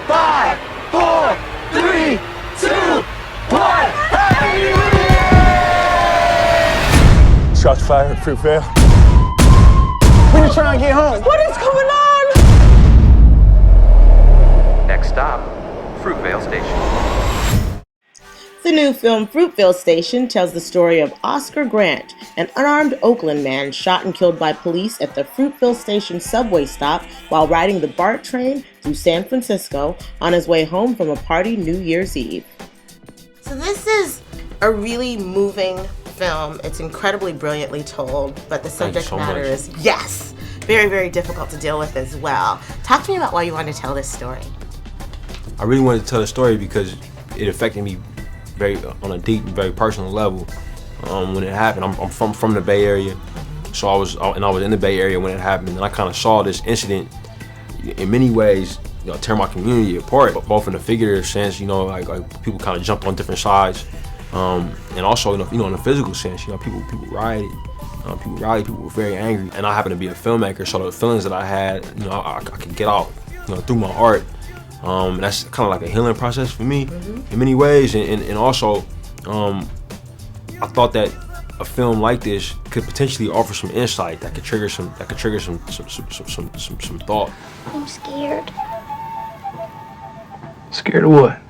5, 4, 3, 2, 1. Shots fired at Fruitvale. We just trying to get home. What is going on? Next stop, Fruitvale Station. The new film Fruitvale Station tells the story of Oscar Grant, an unarmed Oakland man shot and killed by police at the Fruitvale Station subway stop while riding the BART train through San Francisco on his way home from a party New Year's Eve. So this is a really moving film. It's incredibly brilliantly told, but the subject matter is, yes, very, very difficult to deal with as well. Talk to me about why you wanted to tell this story. I really wanted to tell the story because it affected me on a deep and very personal level when it happened. I'm from the Bay Area, so I was in the Bay Area when it happened, and I kind of saw this incident in many ways, tear my community apart, but both in a figurative sense, like people kind of jumped on different sides, and also in a physical sense, people rioted, people were very angry, and I happen to be a filmmaker, so the feelings that I had, I could get out, through my art. And that's kind of like a healing process for me in many ways, and also I thought that a film like this could potentially offer some insight that could trigger some thought. I'm scared. Scared of what?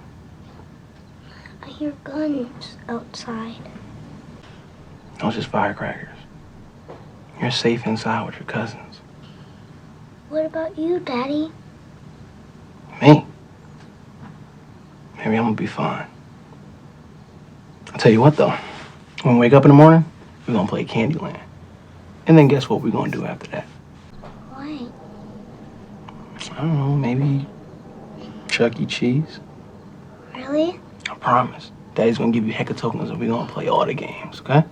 I hear guns outside. Those just firecrackers. You're safe inside with your cousins. What about you, Daddy? Me? Maybe I'm gonna be fine. I'll tell you what though, when we wake up in the morning, we're gonna play Candyland. And then guess what we're gonna do after that? Why? I don't know, maybe Chuck E. Cheese? Really? I promise. Daddy's gonna give you hecatokens and we're gonna play all the games, okay?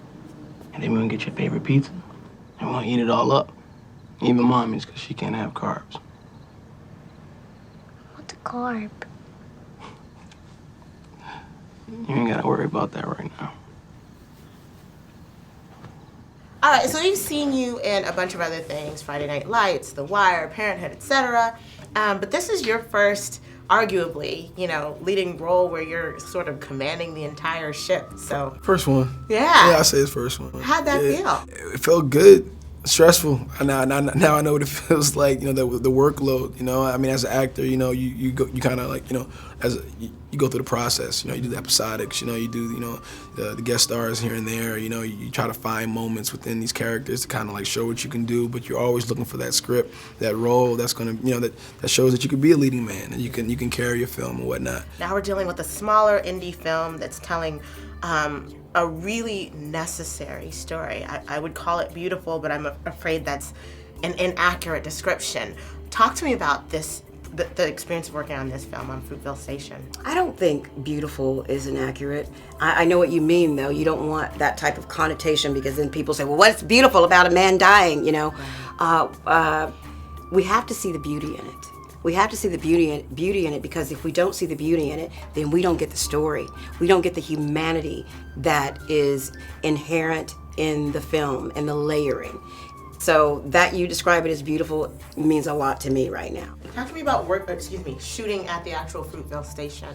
And then we're gonna get your favorite pizza and we're gonna eat it all up. Even Mommy's, because she can't have carbs. What's a carb? You ain't gotta worry about that right now. All right, so we've seen you in a bunch of other things, Friday Night Lights, The Wire, Parenthood, etc. But this is your first, arguably, leading role where you're sort of commanding the entire ship. So First one. Yeah. Yeah, I say it's first one. How'd that feel? It felt good. Stressful. Now I know what it feels like. The workload. I mean, as an actor, you kind of like, you go through the process. You do the episodics. You do the guest stars here and there. You try to find moments within these characters to kind of like show what you can do. But you're always looking for that script, that role that's gonna, that shows that you could be a leading man and you can carry your film and whatnot. Now we're dealing with a smaller indie film that's telling a really necessary story. I would call it beautiful, but I'm afraid that's an inaccurate description. Talk to me about this, the experience of working on this film on Fruitvale Station. I don't think beautiful is inaccurate. I know what you mean, though. You don't want that type of connotation because then people say, well, what's beautiful about a man dying, Right. We have to see the beauty in it. We have to see the beauty in it because if we don't see the beauty in it, then we don't get the story. We don't get the humanity that is inherent in the film and the layering. So that you describe it as beautiful means a lot to me right now. Talk to me about shooting at the actual Fruitvale Station.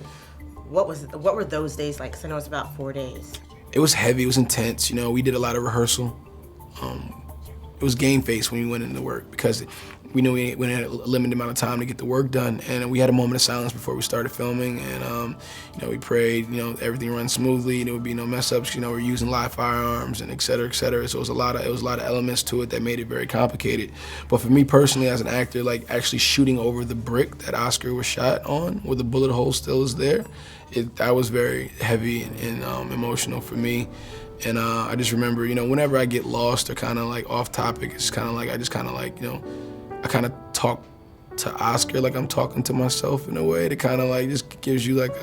What were those days like? Because I know it's about 4 days. It was heavy. It was intense. We did a lot of rehearsal. It was game face when we went into work because we knew we had a limited amount of time to get the work done, and we had a moment of silence before we started filming, and we prayed, everything runs smoothly, there would be no mess ups, we're using live firearms and et cetera, so it was a lot of elements to it that made it very complicated. But for me personally, as an actor, like actually shooting over the brick that Oscar was shot on, where the bullet hole still is there, that was very heavy and emotional for me. And I just remember, whenever I get lost or kind of like off topic, it's kind of like, I kind of talk to Oscar like I'm talking to myself in a way that kind of like just gives you like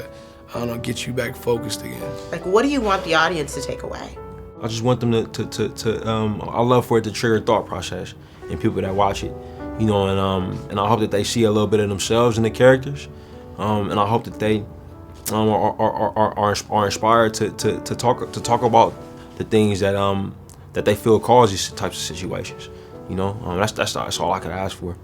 get you back focused again. Like, what do you want the audience to take away? I just want them I love for it to trigger thought process in people that watch it, and I hope that they see a little bit of themselves in the characters, and I hope that they are inspired to talk about the things that they feel cause these types of situations. That's all I could ask for.